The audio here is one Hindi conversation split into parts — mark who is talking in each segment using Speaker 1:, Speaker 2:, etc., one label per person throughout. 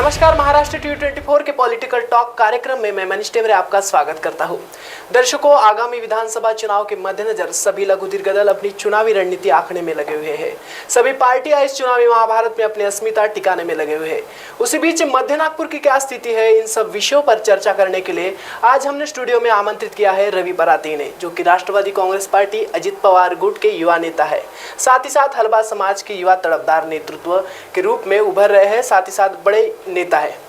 Speaker 1: नमस्कार, महाराष्ट्र T24 के पॉलिटिकल टॉक कार्यक्रम में मैं मनीष टेमरे आपका स्वागत करता हूं। दर्शकों, आगामी विधानसभा चुनाव के मद्देनजर सभी लघु दल अपनी चुनावी रणनीति आंकने में लगे हुए हैं। सभी पार्टियां इस चुनावी महाभारत में अपनी अस्मिता टिकाने में लगे हुए हैं। उसी बीच मध्य नागपुर की क्या स्थिति है, इन सब विषयों पर चर्चा करने के लिए आज हमने स्टूडियो में आमंत्रित किया है रवि बराती ने, जो कि राष्ट्रवादी कांग्रेस पार्टी अजित पवार गुट के युवा नेता है। साथ ही साथ हलबा समाज के युवा तड़पदार नेतृत्व के रूप में उभर रहे हैं, साथ ही साथ बड़े नेता है।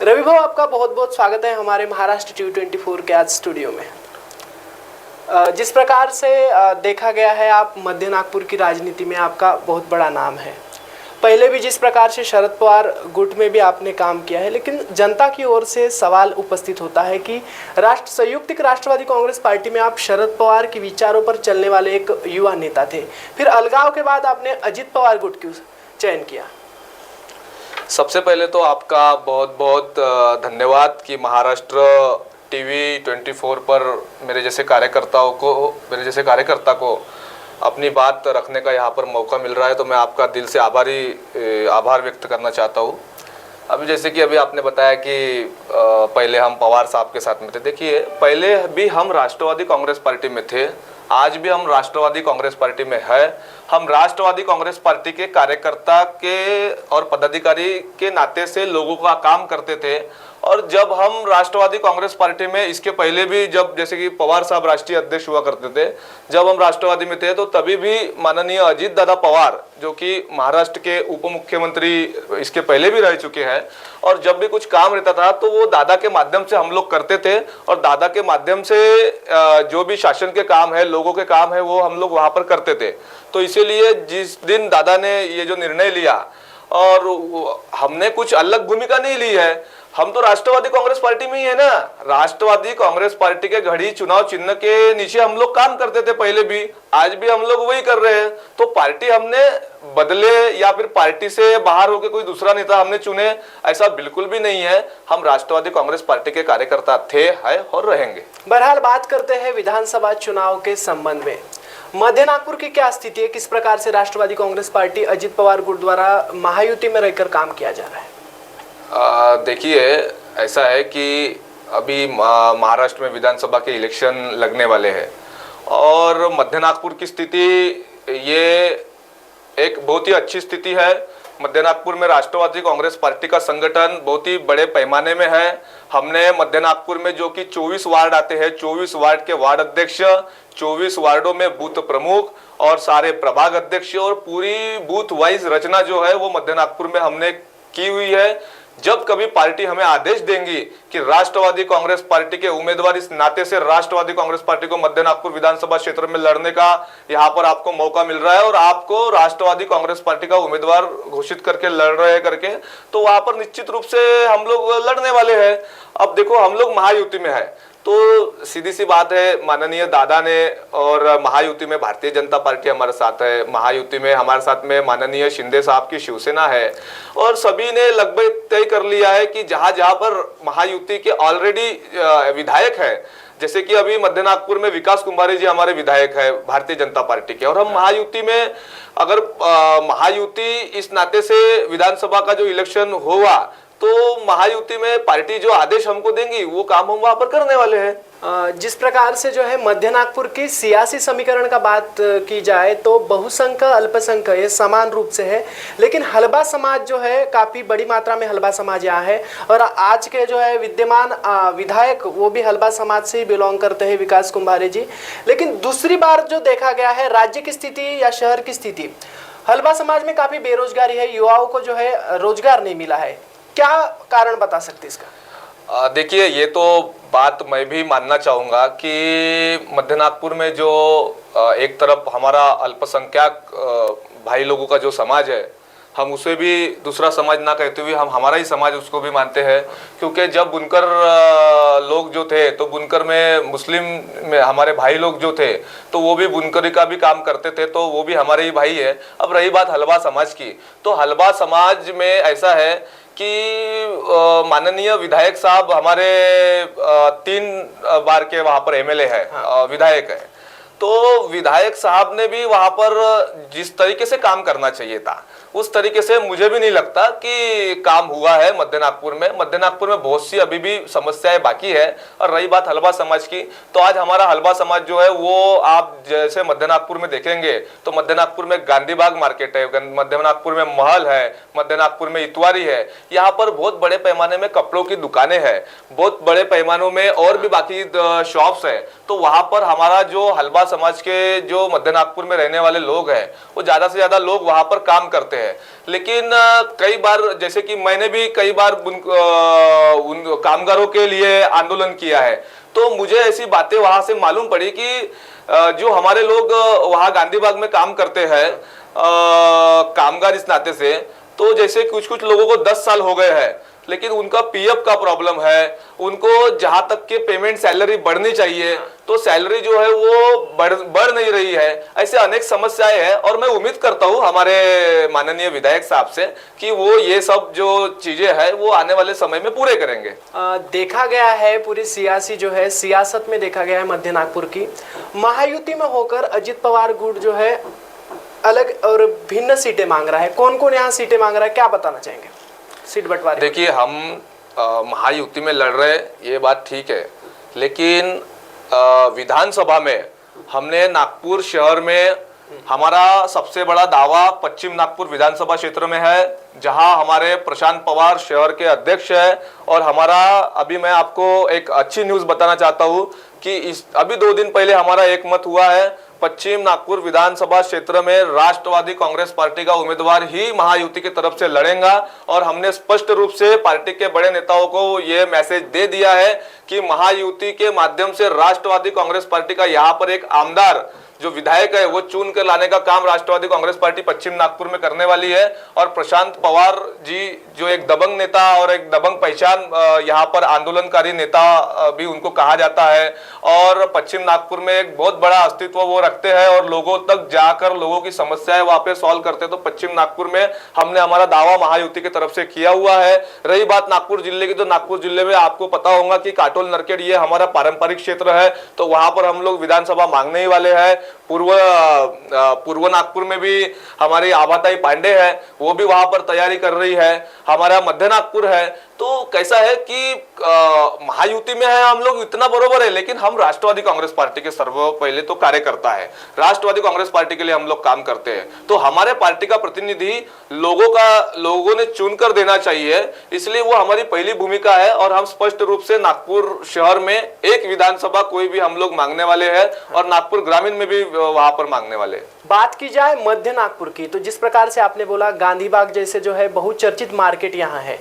Speaker 1: रवि भाऊ, आपका बहुत बहुत स्वागत है हमारे महाराष्ट्र T24 के आज स्टूडियो में। जिस प्रकार से देखा गया है, आप मध्य नागपुर की राजनीति में आपका बहुत बड़ा नाम है। पहले भी जिस प्रकार से शरद पवार गुट में भी आपने काम किया है, लेकिन जनता की ओर से सवाल उपस्थित होता है कि संयुक्त राष्ट्रवादी कांग्रेस पार्टी में आप शरद पवार के विचारों पर चलने वाले एक युवा नेता थे, फिर अलगाव के बाद आपने अजित पवार गुट क्यों चयन किया?
Speaker 2: सबसे पहले तो आपका बहुत बहुत धन्यवाद कि महाराष्ट्र TV24 पर मेरे जैसे कार्यकर्ता को अपनी बात रखने का यहाँ पर मौका मिल रहा है, तो मैं आपका दिल से आभार व्यक्त करना चाहता हूँ। अभी जैसे कि अभी आपने बताया कि पहले हम पवार साहब के साथ में थे। देखिए, पहले भी हम राष्ट्रवादी कांग्रेस पार्टी में थे, आज भी हम राष्ट्रवादी कांग्रेस पार्टी में है। हम राष्ट्रवादी कांग्रेस पार्टी के कार्यकर्ता के और पदाधिकारी के नाते से लोगों का काम करते थे। और जब हम राष्ट्रवादी कांग्रेस पार्टी में, इसके पहले भी जब जैसे कि पवार साहब राष्ट्रीय अध्यक्ष हुआ करते थे, जब हम राष्ट्रवादी में थे, तो तभी भी माननीय अजित दादा पवार, जो कि महाराष्ट्र के उप मुख्यमंत्री इसके पहले भी रह चुके हैं, और जब भी कुछ काम रहता था तो वो दादा के माध्यम से हम लोग करते थे, और दादा के माध्यम से जो भी शासन के काम है, लोगों के काम है, वो हम लोग वहां पर करते थे। तो इसीलिए जिस दिन दादा ने ये जो निर्णय लिया, और हमने कुछ अलग भूमिका नहीं ली है, हम तो राष्ट्रवादी कांग्रेस पार्टी में ही है ना। राष्ट्रवादी कांग्रेस पार्टी के घड़ी चुनाव चिन्ह के नीचे हम लोग काम करते थे पहले भी, आज भी हम लोग वही कर रहे हैं। तो पार्टी हमने बदले या फिर पार्टी से बाहर होकर कोई दूसरा नेता हमने चुने, ऐसा बिल्कुल भी नहीं है। हम राष्ट्रवादी कांग्रेस पार्टी के कार्यकर्ता थे, है और रहेंगे।
Speaker 1: बहरहाल, बात करते हैं विधानसभा चुनाव के संबंध में। मध्य नागपुर की क्या स्थिति है, किस प्रकार से राष्ट्रवादी कांग्रेस पार्टी अजित पवार गुट द्वारा महायुति में रहकर काम किया जा रहा है?
Speaker 2: देखिए, ऐसा है कि अभी महाराष्ट्र में विधानसभा के इलेक्शन लगने वाले हैं, और मध्य नागपुर की स्थिति ये एक बहुत ही अच्छी स्थिति है। मध्य नागपुर में राष्ट्रवादी कांग्रेस पार्टी का संगठन बहुत ही बड़े पैमाने में है। हमने मध्य नागपुर में जो कि 24 वार्ड आते हैं, 24 वार्ड के वार्ड अध्यक्ष, 24 वार्डों में बूथ प्रमुख और सारे प्रभाग अध्यक्ष, और पूरी बूथ वाइज रचना जो है वो मध्य नागपुर में हमने की हुई है। जब कभी पार्टी हमें आदेश देंगी कि राष्ट्रवादी कांग्रेस पार्टी के उम्मीदवार, इस नाते से राष्ट्रवादी कांग्रेस पार्टी को मध्य नागपुर विधानसभा क्षेत्र में लड़ने का यहाँ पर आपको मौका मिल रहा है, और आपको राष्ट्रवादी कांग्रेस पार्टी का उम्मीदवार घोषित करके लड़ रहे करके, तो वहां पर निश्चित रूप से हम लोग लड़ने वाले हैं। अब देखो, हम लोग महायुति में है, तो सीधी सी बात है, माननीय दादा ने, और महायुति में भारतीय जनता पार्टी हमारे साथ है, महायुति में हमारे साथ में माननीय शिंदे साहब की शिवसेना है, और सभी ने लगभग तय कर लिया है कि जहां जहां पर महायुति के ऑलरेडी विधायक है, जैसे कि अभी मध्य नागपुर में विकास कुंभारे जी हमारे विधायक है भारतीय जनता पार्टी के, और हम महायुति में, अगर महायुति इस नाते से विधानसभा का जो इलेक्शन होगा, तो महायुति में पार्टी जो आदेश हमको देंगी वो काम हम वहां पर करने वाले हैं।
Speaker 1: जिस प्रकार से जो है मध्य नागपुर की सियासी समीकरण का बात की जाए, तो बहुसंख्यक अल्पसंख्यक ये समान रूप से है, लेकिन हलबा समाज जो है, काफी बड़ी मात्रा में हलबा समाज यहाँ है, और आज के जो है विद्यमान विधायक वो भी हलबा समाज से ही बिलोंग करते हैं, विकास कुंभारे जी। लेकिन दूसरी बार जो देखा गया है, राज्य की स्थिति या शहर की स्थिति, हलबा समाज में काफी बेरोजगारी है, युवाओं को जो है रोजगार नहीं मिला है। क्या कारण बता सकते इसका?
Speaker 2: देखिए, ये तो बात मैं भी मानना चाहूँगा कि मध्य नागपुर में जो एक तरफ हमारा अल्पसंख्यक भाई लोगों का जो समाज है, हम उसे भी दूसरा समाज ना कहते हुए हम हमारा ही समाज उसको भी मानते हैं, क्योंकि जब बुनकर लोग जो थे, तो बुनकर में मुस्लिम में हमारे भाई लोग जो थे, तो वो भी बुनकरी का भी काम करते थे, तो वो भी हमारे ही भाई है। अब रही बात हलबा समाज की, तो हलबा समाज में ऐसा है कि माननीय विधायक साहब हमारे 3 बार के वहां पर MLA है, विधायक है, तो विधायक साहब ने भी वहां पर जिस तरीके से काम करना चाहिए था उस तरीके से मुझे भी नहीं लगता कि काम हुआ है मध्य नागपुर में। मध्य नागपुर में बहुत सी अभी भी समस्याएं बाकी है। और रही बात हलवा समाज की, तो आज हमारा हलवा समाज जो है वो आप जैसे मध्य नागपुर में देखेंगे तो मध्य नागपुर में गांधी बाग मार्केट है, मध्य नागपुर में महल है, मध्य नागपुर में इतवारी है। यहाँ पर बहुत बड़े पैमाने में कपड़ों की दुकानें हैं, बहुत बड़े पैमानों में और भी बाकी शॉप्स है। तो वहां पर हमारा जो हलवा समाज के जो मध्य नागपुर में रहने वाले लोग हैं वो ज्यादा से ज्यादा लोग वहां पर काम करते हैं। लेकिन कई बार जैसे कि मैंने भी कई बार उन कामगारों के लिए आंदोलन किया है, तो मुझे ऐसी बातें वहां से मालूम पड़ी कि जो हमारे लोग वहां गांधी बाग में काम करते हैं कामगार इस नाते से, तो जैसे कुछ कुछ लोगों को 10 साल हो गए हैं लेकिन उनका पीएफ का प्रॉब्लम है, उनको जहां तक के पेमेंट सैलरी बढ़नी चाहिए तो सैलरी जो है वो बढ़ नहीं रही है। ऐसे अनेक समस्याएं हैं और मैं उम्मीद करता हूं हमारे माननीय विधायक साहब से कि वो ये सब जो चीजें हैं वो आने वाले समय में पूरे करेंगे।
Speaker 1: देखा गया है पूरी सियासी जो है सियासत में देखा गया है मध्य नागपुर की महायुति में होकर अजित पवार गुट जो है अलग और भिन्न सीटें मांग रहा है। कौन कौन यहाँ सीटें मांग रहा है, क्या बताना चाहेंगे सीट बंटवारे?
Speaker 2: देखिए, हम महायुति में लड़ रहे ये बात ठीक है, लेकिन विधानसभा में हमने नागपुर शहर में हमारा सबसे बड़ा दावा पश्चिम नागपुर विधानसभा क्षेत्र में है, जहां हमारे प्रशांत पवार शहर के अध्यक्ष है। और हमारा अभी मैं आपको एक अच्छी न्यूज़ बताना चाहता हूं कि अभी 2 दिन पहले हमारा एक मत हुआ है, पश्चिम नागपुर विधानसभा क्षेत्र में राष्ट्रवादी कांग्रेस पार्टी का उम्मीदवार ही महायुति की तरफ से लड़ेगा। और हमने स्पष्ट रूप से पार्टी के बड़े नेताओं को यह मैसेज दे दिया है कि महायुति के माध्यम से राष्ट्रवादी कांग्रेस पार्टी का यहाँ पर एक आमदार जो विधायक है वो चुन कर लाने का काम राष्ट्रवादी कांग्रेस पार्टी पश्चिम नागपुर में करने वाली है। और प्रशांत पवार जी जो एक दबंग नेता और एक दबंग पहचान यहाँ पर आंदोलनकारी नेता भी उनको कहा जाता है और पश्चिम नागपुर में एक बहुत बड़ा अस्तित्व वो रखते हैं और लोगों तक जाकर लोगों की समस्याएं वहां पे सॉल्व करते हैं। तो पश्चिम नागपुर में हमने हमारा दावा महायुति की तरफ से किया हुआ है। रही बात नागपुर जिले की, तो नागपुर जिले में आपको पता होगा कि काटोल नरकेड़ ये हमारा पारंपरिक क्षेत्र है, तो वहां पर हम लोग विधानसभा मांगने ही वाले हैं। पूर्व नागपुर में भी हमारी आभाताई पांडे है, वो भी वहां पर तैयारी कर रही है। हमारा मध्य नागपुर है। तो कैसा है कि महायुति में है हम लोग, इतना बरोबर है, लेकिन हम राष्ट्रवादी कांग्रेस पार्टी के सर्व पहले तो कार्यकर्ता है, राष्ट्रवादी कांग्रेस पार्टी के लिए हम लोग काम करते हैं। तो हमारे पार्टी का प्रतिनिधि लोगों ने चुनकर देना चाहिए, इसलिए वो हमारी पहली भूमिका है। और हम स्पष्ट रूप से नागपुर शहर में एक विधानसभा कोई भी हम लोग मांगने वाले हैं और नागपुर ग्रामीण में भी वहां पर मांगने वाले।
Speaker 1: बात की जाए मध्य नागपुर की, तो जिस प्रकार से आपने बोला गांधी बाग जैसे जो है बहुचर्चित मार्केट यहाँ है,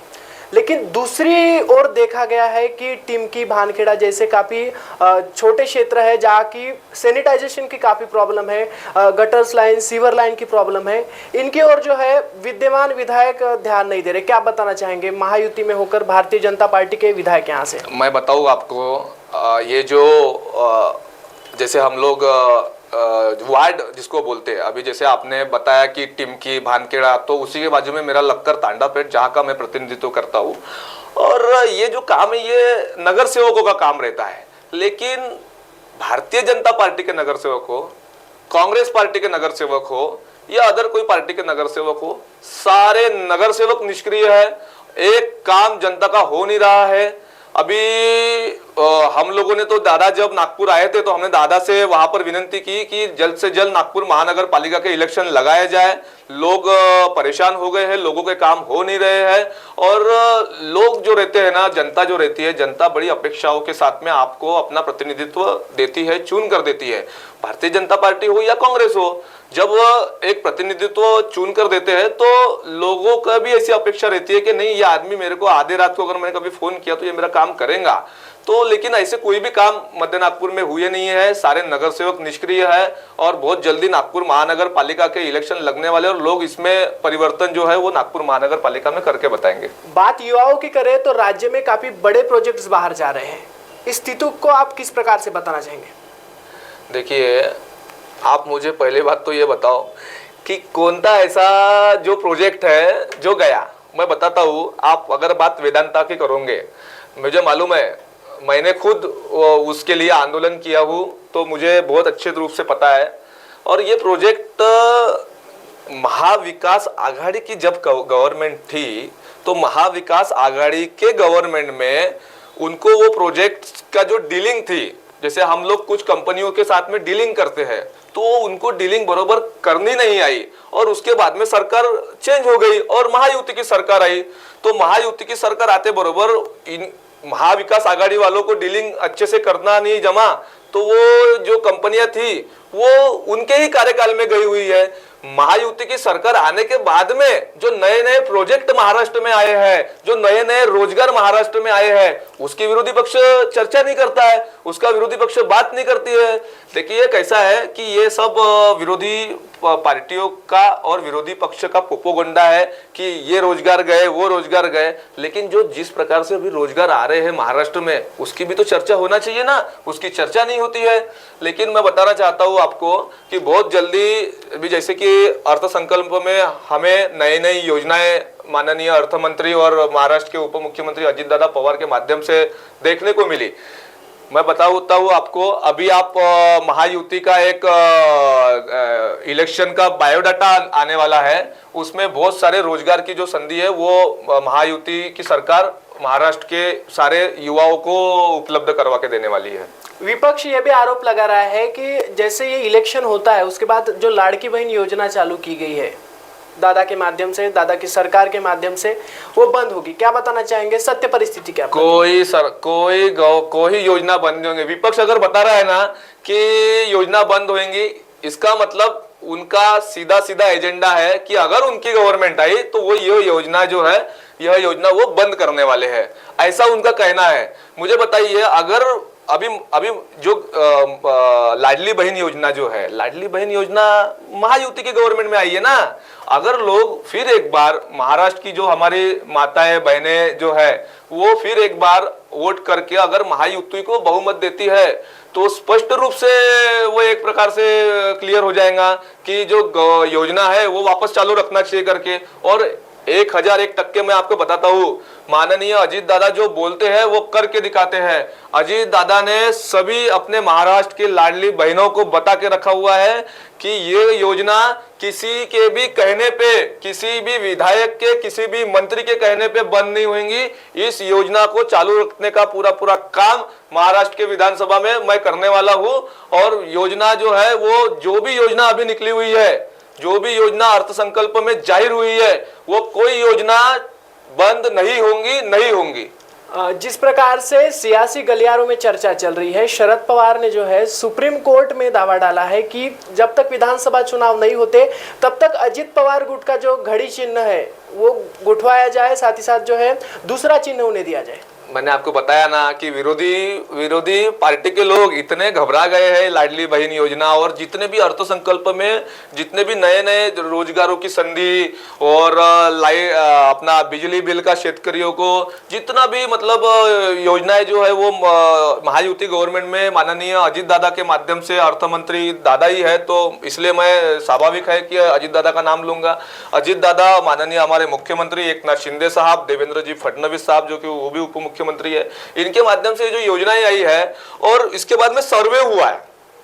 Speaker 1: लेकिन दूसरी ओर देखा गया है कि टिमकी भानखेड़ा जैसे काफी छोटे क्षेत्र है जहाँ की सैनिटाइजेशन की काफी प्रॉब्लम है, गटर्स लाइन सीवर लाइन की प्रॉब्लम है, इनकी ओर जो है विद्यमान विधायक ध्यान नहीं दे रहे। क्या बताना चाहेंगे महायुति में होकर भारतीय जनता पार्टी के विधायक यहाँ से?
Speaker 2: मैं बताऊँ आपको, ये जो जैसे हम लोग वार्ड जिसको बोलते हैं, अभी जैसे आपने बताया कि टिमकी भानखेड़ा, तो उसी के बाजू में मेरा लक्कर तांडापेट जहाँ का मैं प्रतिनिधित्व करता हूँ। और ये जो काम है ये नगर सेवकों का काम रहता है, लेकिन भारतीय जनता पार्टी के नगर सेवक हो, कांग्रेस पार्टी के नगर सेवक हो या अदर कोई पार्टी के नगर सेवक हो, सारे नगर सेवक निष्क्रिय है। एक काम जनता का हो नहीं रहा है। अभी हम लोगों ने तो दादा जब नागपुर आए थे तो हमने दादा से वहां पर विनती की कि जल्द से जल्द नागपुर महानगर पालिका के इलेक्शन लगाए जाए। लोग परेशान हो गए हैं, लोगों के काम हो नहीं रहे हैं और लोग जो रहते हैं ना, जनता जो रहती है, जनता बड़ी अपेक्षाओं के साथ में आपको अपना प्रतिनिधित्व देती है, चुन कर देती है। भारतीय जनता पार्टी हो या कांग्रेस हो, जब एक प्रतिनिधित्व चुन कर देते हैं तो लोगों का भी ऐसी अपेक्षा रहती है कि नहीं, ये आदमी मेरे को आधे रात को अगर मैंने कभी फोन किया तो ये मेरा काम करेगा। तो लेकिन ऐसे कोई भी काम मध्य नागपुर में हुए नहीं है, सारे नगर सेवक निष्क्रिय है और बहुत जल्दी नागपुर महानगर पालिका के इलेक्शन लगने वाले और लोग इसमें परिवर्तन जो है वो नागपुर महानगर पालिका में करके बताएंगे।
Speaker 1: बात युवाओं की करें तो राज्य में काफी बड़े प्रोजेक्ट्स बाहर जा रहे हैं, इस स्थिति को आप किस प्रकार से बताना चाहेंगे?
Speaker 2: देखिए, आप मुझे पहले बात तो ये बताओ कि कौन सा ऐसा जो प्रोजेक्ट है जो गया। मैं बताता हूँ, आप अगर बात वेदांता की करोगे, मुझे मालूम है, मैंने खुद उसके लिए आंदोलन किया हूँ। तो मुझे बहुत अच्छे रूप से पता है। और ये प्रोजेक्ट महाविकास आघाड़ी की जब गवर्नमेंट थी तो महाविकास आघाड़ी के गवर्नमेंट में उनको वो प्रोजेक्ट का जो डीलिंग थी, जैसे हम लोग कुछ कंपनियों के साथ में डीलिंग करते हैं, तो उनको डीलिंग बरोबर करनी नहीं आई और उसके बाद में सरकार चेंज हो गई और महायुति की सरकार आई। तो महायुति की सरकार आते बरोबर इन महाविकास आघाड़ी वालों को डीलिंग अच्छे से करना नहीं जमा, तो वो जो कंपनियां थी वो उनके ही कार्यकाल में गई हुई है। महायुति की सरकार आने के बाद में जो नए नए प्रोजेक्ट महाराष्ट्र में आए हैं, जो नए नए रोजगार महाराष्ट्र में आए हैं, उसकी विरोधी पक्ष चर्चा नहीं करता है, उसका विरोधी पक्ष बात नहीं करती है। देखिए कैसा है कि ये सब विरोधी पार्टियों का और विरोधी पक्ष का प्रोपोगंडा है कि ये रोजगार गए, वो रोजगार गए, लेकिन जो जिस प्रकार से अभी रोजगार आ रहे हैं महाराष्ट्र में उसकी भी तो चर्चा होना चाहिए ना, उसकी चर्चा नहीं होती है। लेकिन मैं बताना चाहता हूँ आपको कि बहुत जल्दी भी, जैसे कि अर्थसंकल्प में हमें नई नई योजनाएं माननीय अर्थ मंत्री और महाराष्ट्र के उप मुख्यमंत्री अजित दादा पवार के माध्यम से देखने को मिली। मैं बताता हूँ आपको, अभी आप महायुति का एक इलेक्शन का बायोडाटा आने वाला है, उसमें बहुत सारे रोजगार की जो संधि है वो महायुति की सरकार महाराष्ट्र के सारे युवाओं को उपलब्ध करवा के देने वाली है।
Speaker 1: विपक्ष ये भी आरोप लगा रहा है कि जैसे ये इलेक्शन होता है उसके बाद जो लाड़की बहन योजना चालू की गई है दादा के माध्यम से, दादा की सरकार के माध्यम से, वो बंद होगी। क्या बताना चाहेंगे, सत्य परिस्थिति क्या?
Speaker 2: कोई योजना बंद नहीं होंगे। विपक्ष अगर बता रहा है ना कि योजना बंद होंगी, इसका मतलब उनका सीधा सीधा एजेंडा है कि अगर उनकी गवर्नमेंट आई तो वो ये योजना जो है, यह योजना वो बंद करने वाले हैं, ऐसा उनका कहना है। मुझे बताइए, अगर अभी जो लाडली बहन योजना जो है, लाडली बहन योजना महायुति की गवर्नमेंट में आई है ना, अगर लोग फिर एक बार महाराष्ट्र की जो हमारी माताएं बहनें जो है वो फिर एक बार वोट करके अगर महायुति को बहुमत देती है तो स्पष्ट रूप से वो एक प्रकार से क्लियर हो जाएगा कि जो योजना है वो वापस चालू रखना चाहिए करके। और 1001% मैं आपको बताता हूँ, माननीय अजीत दादा जो बोलते हैं वो करके दिखाते हैं। अजीत दादा ने सभी अपने महाराष्ट्र की लाडली बहनों को बता के रखा हुआ है कि ये योजना किसी के भी कहने पे, किसी भी विधायक के, किसी भी मंत्री के कहने पे बंद नहीं होंगी। इस योजना को चालू रखने का पूरा काम महाराष्ट्र के विधानसभा में मैं करने वाला हूँ। और योजना जो है वो जो भी योजना अभी निकली हुई है, जो भी योजना अर्थसंकल्प में जाहिर हुई है, वो कोई योजना बंद नहीं होंगी।
Speaker 1: जिस प्रकार से सियासी गलियारों में चर्चा चल रही है, शरद पवार ने जो है सुप्रीम कोर्ट में दावा डाला है कि जब तक विधानसभा चुनाव नहीं होते तब तक अजित पवार गुट का जो घड़ी चिन्ह है वो गुठवाया जाए, साथ ही साथ जो है दूसरा चिन्ह उन्हें दिया जाए।
Speaker 2: मैंने आपको बताया ना कि विरोधी पार्टी के लोग इतने घबरा गए हैं लाडली बहन योजना और जितने भी अर्थसंकल्प में जितने भी नए नए रोजगारों की संधि और अपना बिजली बिल का शेतकरियों को जितना भी मतलब योजनाएं जो है वो महायुति गवर्नमेंट में माननीय अजित दादा के माध्यम से अर्थ मंत्री दादा ही है, तो इसलिए मैं स्वाभाविक है कि अजित दादा का नाम लूंगा। अजित दादा, माननीय हमारे मुख्यमंत्री एकनाथ शिंदे साहब, देवेंद्र जी फडणवीस साहब जो कि वो भी उप मुख्यमंत्री है, इनके माध्यम से जो योजनाएं आई है और इसके बाद में सर्वे हुआ है,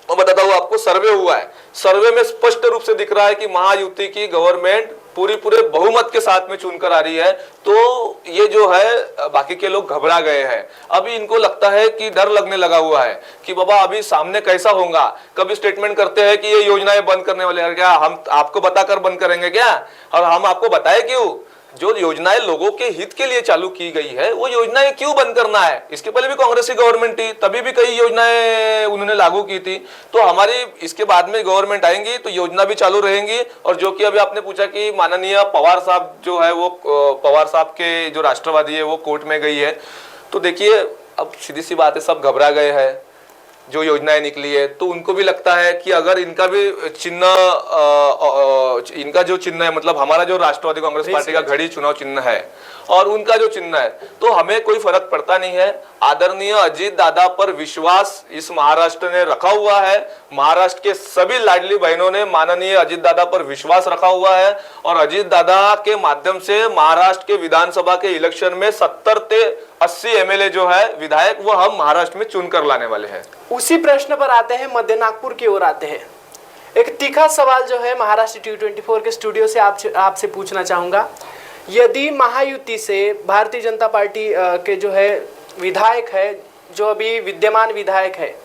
Speaker 2: मैं बताता हूँ आपको, सर्वे हुआ है। सर्वे में स्पष्ट रूप से दिख रहा है कि महायुति की गवर्नमेंट पूरे बहुमत के साथ में चुनकर आ रही है। तो ये जो है बाकी के लोग घबरा गए हैं, अभी इनको लगता है कि डर लगने लगा हुआ है कि बाबा अभी सामने कैसा होगा। कभी स्टेटमेंट करते हैं कि ये योजनाएं बंद करने वाले हैं, क्या हम आपको बताकर बंद करेंगे क्या? और हम आपको बताए क्यों? जो योजनाएं लोगों के हित के लिए चालू की गई है वो योजनाएं क्यों बंद करना है? इसके पहले भी कांग्रेस की गवर्नमेंट थी, तभी भी कई योजनाएं उन्होंने लागू की थी। तो हमारी इसके बाद में गवर्नमेंट आएंगी तो योजना भी चालू रहेंगी। और जो कि अभी आपने पूछा कि माननीय पवार साहब जो है वो पवार साहब के जो राष्ट्रवादी है वो कोर्ट में गई है, तो देखिए अब सीधी सी बात है, सब घबरा गए हैं जो योजनाएं निकली है। तो उनको भी लगता है कि अगर इनका भी चिन्ह इनका जो चिन्ह है, मतलब हमारा जो राष्ट्रवादी कांग्रेस पार्टी का घड़ी चुनाव चिन्ह है और उनका जो चिन्ह है, तो हमें कोई फर्क पड़ता नहीं है। आदरणीय अजीत दादा पर विश्वास इस महाराष्ट्र ने रखा हुआ है। महाराष्ट्र के सभी लाडली बहनों ने माननीय अजीत दादा पर विश्वास रखा हुआ है और अजीत दादा के माध्यम से महाराष्ट्र के विधानसभा के इलेक्शन में 70 से 80 एमएलए जो है विधायक, वो हम महाराष्ट्र में चुनकर लाने वाले हैं।
Speaker 1: उसी प्रश्न पर आते हैं, मध्य नागपुर की ओर आते हैं। एक तीखा सवाल जो है महाराष्ट्र T24 के स्टूडियो से आपसे पूछना चाहूंगा। यदि महायुति से भारतीय जनता पार्टी के जो है विधायक है, जो अभी विद्यमान विधायक है,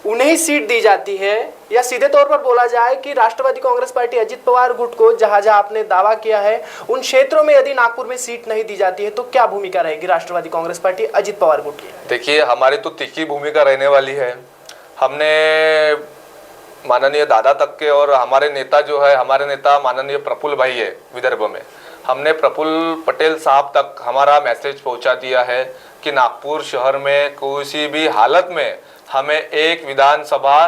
Speaker 1: उन्हें सीट दी जाती है, या सीधे तौर पर बोला जाए कि राष्ट्रवादी कांग्रेस पार्टी अजित पवार गुट को जहां जहां आपने दावा किया है उन क्षेत्रों में यदि नागपुर में सीट नहीं दी जाती है, तो क्या भूमिका रहेगी राष्ट्रवादी कांग्रेस पार्टी अजित पवार गुट की?
Speaker 2: देखिए, हमारी तो तीखी भूमिका रहने वाली है। हमने माननीय दादा तक के, और हमारे नेता जो है, हमारे नेता माननीय प्रफुल्ल भाई है विदर्भ में, हमने प्रफुल्ल पटेल साहब तक हमारा मैसेज पहुंचा दिया है कि नागपुर शहर में किसी भी हालत में हमें एक विधानसभा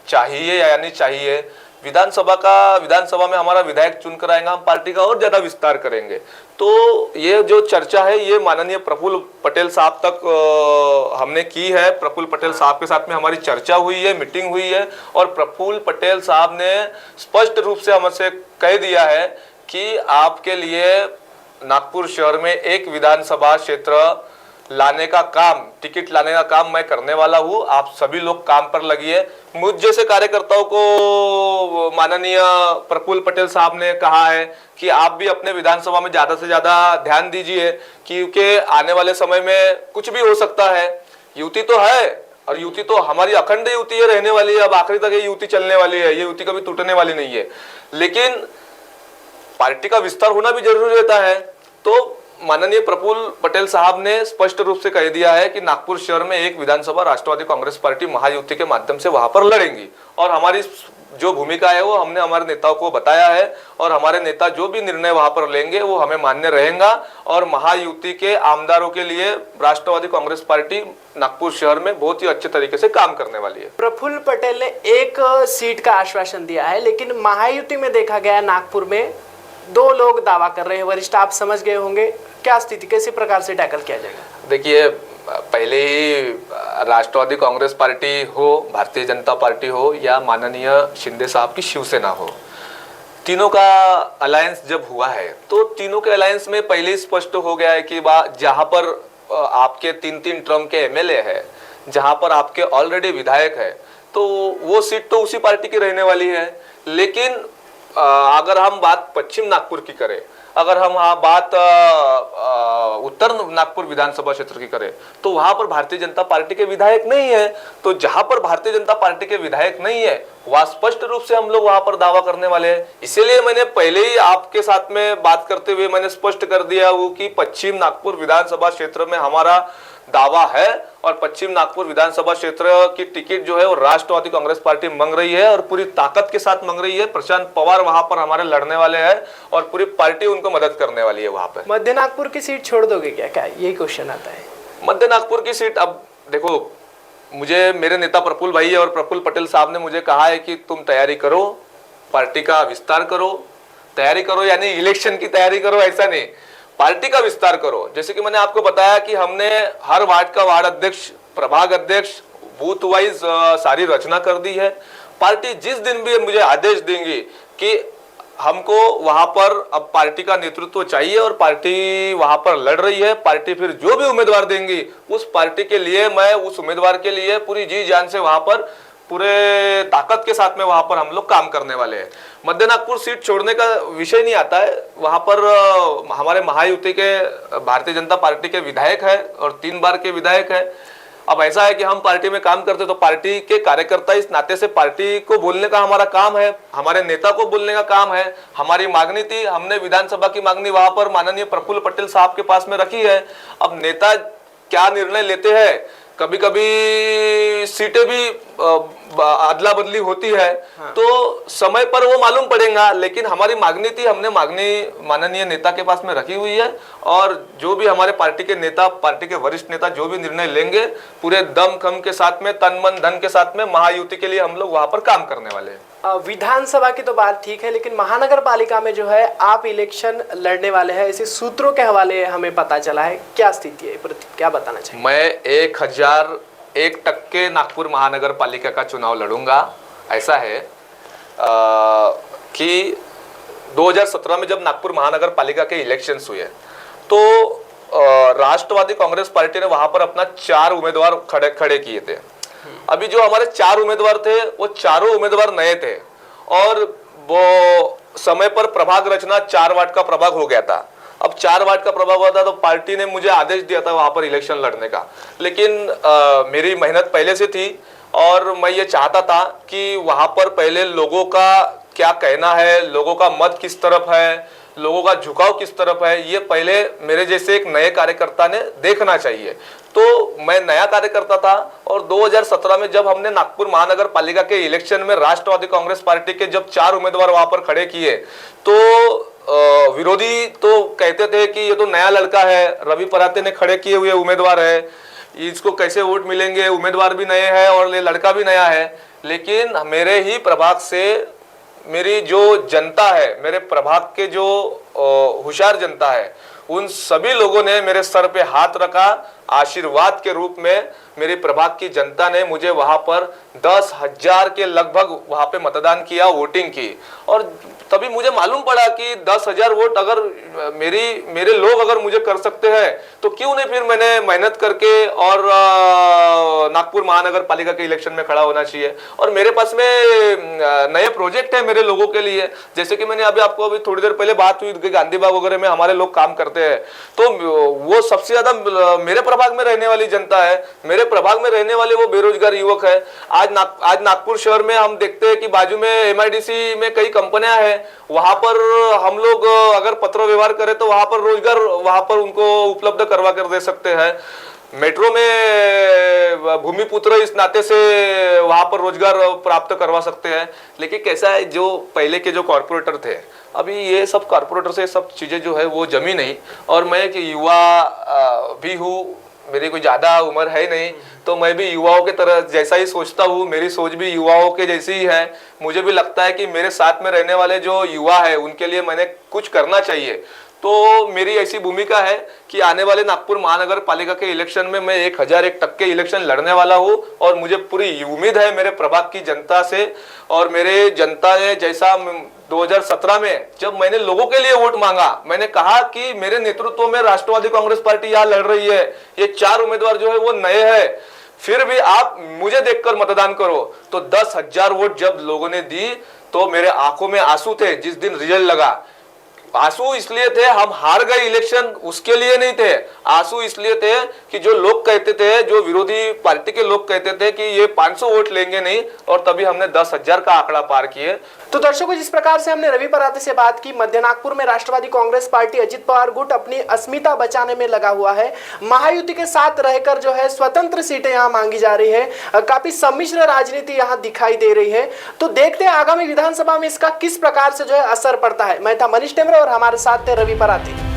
Speaker 2: चाहिए, यानी चाहिए। विधानसभा में हमारा विधायक चुनकर आएगा, हम पार्टी का और ज्यादा विस्तार करेंगे। तो ये जो चर्चा है ये माननीय प्रफुल्ल पटेल साहब तक हमने की है। प्रफुल्ल पटेल साहब के साथ में हमारी चर्चा हुई है, मीटिंग हुई है, और प्रफुल्ल पटेल साहब ने स्पष्ट रूप से हमसे कह दिया है कि आपके लिए नागपुर शहर में एक विधानसभा क्षेत्र लाने का काम, टिकट लाने का काम मैं करने वाला हूं। आप सभी लोग काम पर लगिए। मुझ जैसे कार्यकर्ताओं को माननीय प्रफुल्ल पटेल साहब ने कहा है कि आप भी अपने विधानसभा में ज्यादा से ज्यादा ध्यान दीजिए, क्योंकि आने वाले समय में कुछ भी हो सकता है। युति तो है, और युति तो हमारी अखंड युति है, रहने वाली है, अब आखिरी तक ये युति चलने वाली है, ये युति कभी टूटने वाली नहीं है। लेकिन पार्टी का विस्तार होना भी जरूरी रहता है। तो माननीय प्रफुल्ल पटेल साहब ने स्पष्ट रूप से कह दिया है कि नागपुर शहर में एक विधानसभा राष्ट्रवादी कांग्रेस पार्टी महायुति के माध्यम से वहां पर लड़ेंगी, और हमारी जो भूमिका है वो हमने हमारे नेताओं को बताया है, और हमारे नेता जो भी निर्णय वहां पर लेंगे वो हमें मान्य रहेगा। और महायुति के आमदारों के लिए राष्ट्रवादी कांग्रेस पार्टी नागपुर शहर में बहुत ही अच्छे तरीके से काम करने वाली है।
Speaker 1: प्रफुल्ल पटेल ने एक सीट का आश्वासन दिया है, लेकिन महायुति में देखा गया नागपुर में 2 लोग दावा कर रहे हैं। वरिष्ठ आप समझ गए होंगे, क्या स्थिति कैसे प्रकार से टैकल किया जाएगा? देखिए,
Speaker 2: पहले ही राष्ट्रवादी कांग्रेस पार्टी हो, भारतीय जनता पार्टी हो, या माननीय शिंदे साहब की शिवसेना हो, तीनों का अलायंस जब हुआ है तो तीनों के अलायंस में पहले ही स्पष्ट हो गया है कि जहां पर आपके 3-3 टर्म के एमएलए है, जहां पर आपके ऑलरेडी विधायक है, तो वो सीट तो उसी पार्टी की रहने वाली है। लेकिन अगर हम बात पश्चिम नागपुर की करें, अगर हम बात उत्तर नागपुर विधानसभा क्षेत्र की करें, तो वहां पर भारतीय जनता पार्टी के विधायक नहीं है। तो जहां पर भारतीय जनता पार्टी के विधायक नहीं है, वहां स्पष्ट रूप से हम लोग वहां पर दावा करने वाले हैं। इसीलिए मैंने पहले ही आपके साथ में बात करते हुए मैंने स्पष्ट कर दिया वो कि पश्चिम नागपुर विधानसभा क्षेत्र में हमारा दावा है, और पश्चिम नागपुर विधानसभा क्षेत्र की टिकट जो है वो राष्ट्रवादी कांग्रेस पार्टी मांग रही है, और पूरी ताकत के साथ मांग रही है। प्रशांत पवार वहां पर हमारे लड़ने वाले हैं, और पूरी पार्टी उनको मदद करने वाली है वहां पे।
Speaker 1: मध्य नागपुर की सीट छोड़ दोगे क्या यही क्वेश्चन आता है?
Speaker 2: मध्य नागपुर की सीट, अब देखो, मुझे मेरे नेता प्रफुल्ल भाई और प्रफुल्ल पटेल साहब ने मुझे कहा है कि तुम तैयारी करो, पार्टी का विस्तार करो। तैयारी करो यानी इलेक्शन की तैयारी करो, ऐसा नहीं, पार्टी का विस्तार करो। जैसे कि मैंने आपको बताया कि हमने हर वार्ड का वार्ड अध्यक्ष, प्रभाग अध्यक्ष, बूथ वाइज सारी रचना कर दी है। पार्टी जिस दिन भी मुझे आदेश देंगी कि हमको वहां पर अब पार्टी का नेतृत्व चाहिए और पार्टी वहां पर लड़ रही है, पार्टी फिर जो भी उम्मीदवार देंगी उस पार्टी के लिए, मैं उस उम्मीदवार के लिए पूरी जी जान से वहां पर पूरे ताकत के साथ में वहां पर हम लोग काम करने वाले हैं। मध्य नागपुर सीट छोड़ने का विषय नहीं आता है। वहां पर हमारे महायुति के भारतीय जनता पार्टी के विधायक है और 3 बार के विधायक है। अब ऐसा है कि हम पार्टी में काम करते तो पार्टी के कार्यकर्ता इस नाते से पार्टी को बोलने का हमारा काम है, हमारे नेता को बोलने का काम है। हमारी मांगनी थी, हमने विधानसभा की मांगनी वहां पर माननीय प्रफुल्ल पटेल साहब के पास में रखी है। अब नेता क्या निर्णय लेते हैं, कभी कभी सीटें भी अदला बदली होती है, हाँ। तो समय पर वो मालूम पड़ेगा, लेकिन हमारी मांगनी थी, हमने मांगनी माननीय नेता के पास में रखी हुई है, और जो भी हमारे पार्टी के नेता, पार्टी के वरिष्ठ नेता जो भी निर्णय लेंगे पूरे दम खम के साथ में, तन मन धन के साथ में महायुति के लिए हम लोग वहां पर काम करने वाले हैं।
Speaker 1: विधानसभा की तो बात ठीक है, लेकिन महानगर पालिका में जो है आप इलेक्शन लड़ने वाले हैं, ऐसे सूत्रों के हवाले हमें पता चला है। क्या स्थिति है, क्या बताना चाहिए?
Speaker 2: मैं 1001% नागपुर महानगर पालिका का चुनाव लड़ूंगा। ऐसा है कि 2017 में जब नागपुर महानगर पालिका के इलेक्शंस हुए तो राष्ट्रवादी कांग्रेस पार्टी ने वहां पर अपना 4 उम्मीदवार खड़े किए थे। अभी जो हमारे 4 उम्मीदवार थे वो चारों उम्मीदवार नए थे और वो समय पर प्रभाग रचना 4 वार्ड का प्रभाग हो गया था। अब 4 वार्ड का प्रभाग हुआ था तो पार्टी ने मुझे आदेश दिया था वहां पर इलेक्शन लड़ने का, लेकिन मेरी मेहनत पहले से थी और मैं ये चाहता था कि वहां पर पहले लोगों का क्या कहना है, लोगों का मत किस तरफ है, लोगों का झुकाव किस तरफ है, ये पहले मेरे जैसे एक नए कार्यकर्ता ने देखना चाहिए। तो मैं नया कार्यकर्ता था और 2017 में जब हमने नागपुर महानगर पालिका के इलेक्शन में राष्ट्रवादी कांग्रेस पार्टी के जब 4 उम्मीदवार वहां पर खड़े किए तो विरोधी तो कहते थे कि ये तो नया लड़का है, रवि पराते ने खड़े किए हुए उम्मीदवार है, इसको कैसे वोट मिलेंगे, उम्मीदवार भी नए हैं और ये लड़का भी नया है। लेकिन मेरे ही प्रभाग से मेरी जो जनता है, मेरे प्रभाग के जो होशियार जनता है, उन सभी लोगों ने मेरे सर पे हाथ रखा। आशीर्वाद के रूप में मेरे प्रभाग की जनता ने मुझे वहां पर 10,000 के लगभग वहां पे मतदान किया, वोटिंग की। और तभी मुझे मालूम पड़ा कि 10,000 वोट अगर मेरे लोग अगर मुझे कर सकते हैं तो क्यों नहीं फिर मैंने मेहनत करके और नागपुर महानगर पालिका के इलेक्शन में खड़ा होना चाहिए। और मेरे पास में नए प्रोजेक्ट है मेरे लोगों के लिए, जैसे कि मैंने आपको अभी थोड़ी देर पहले बात हुई गांधी बाग वगैरह में हमारे लोग काम करते हैं, तो वो सबसे ज्यादा मेरे प्रभाग में रहने वाली जनता है, मेरे प्रभाग में रहने वाले वो बेरोजगार युवक है। आज नागपुर शहर में हम देखते हैं कि बाजू में MIDC में कई कंपनियां हैं, वहां पर हम लोग अगर पत्र व्यवहार करें तो वहां पर रोजगार वहां पर उनको उपलब्ध करवा कर दे सकते हैं। मेट्रो में भूमिपुत्र इस नाते से वहां पर रोजगार प्राप्त करवा सकते हैं। लेकिन कैसा है, जो पहले के जो कॉर्पोरेटर थे, अभी ये सब कॉर्पोरेटर से सब चीजें जो है वो जमी नहीं। और मैं एक युवा भी हूँ, मेरी कोई ज्यादा उम्र है नहीं, तो मैं भी युवाओं के तरह जैसा ही सोचता हूँ, मेरी सोच भी युवाओं के जैसी ही है। मुझे भी लगता है कि मेरे साथ में रहने वाले जो युवा है उनके लिए मैंने कुछ करना चाहिए। तो मेरी ऐसी भूमिका है कि आने वाले नागपुर महानगर पालिका के इलेक्शन में मैं 1001% इलेक्शन लड़ने वाला हूँ और मुझे पूरी उम्मीद है मेरे प्रभाग की जनता से। और मेरे जनता ने जैसा 2017 में जब मैंने लोगों के लिए वोट मांगा, मैंने कहा कि मेरे नेतृत्व में राष्ट्रवादी कांग्रेस पार्टी यहाँ लड़ रही है, ये 4 उम्मीदवार जो है वो नए हैं, फिर भी आप मुझे देखकर मतदान करो। तो 10,000 वोट जब लोगों ने दी तो मेरे आंखों में आंसू थे जिस दिन रिजल्ट लगा। आंसू इसलिए थे, हम हार गए इलेक्शन उसके लिए नहीं थे, आंसू इसलिए थे कि जो लोग कहते थे, जो विरोधी पार्टी के लोग कहते थे कि ये 500 वोट लेंगे नहीं, और तभी हमने 10,000 का आंकड़ा पार किए।
Speaker 1: तो दर्शकों, जिस प्रकार से हमने रवि पराते से बात की, मध्य नागपुर में राष्ट्रवादी कांग्रेस पार्टी अजित पवार गुट अपनी अस्मिता बचाने में लगा हुआ है। महायुति के साथ रहकर जो है स्वतंत्र सीटें यहाँ मांगी जा रही है, काफी सम्मिश्र राजनीति यहाँ दिखाई दे रही है। तो देखते हैं आगामी विधानसभा में इसका किस प्रकार से जो है असर पड़ता है। मैं था मनीष टेमरे और हमारे साथ थे रवि पराते।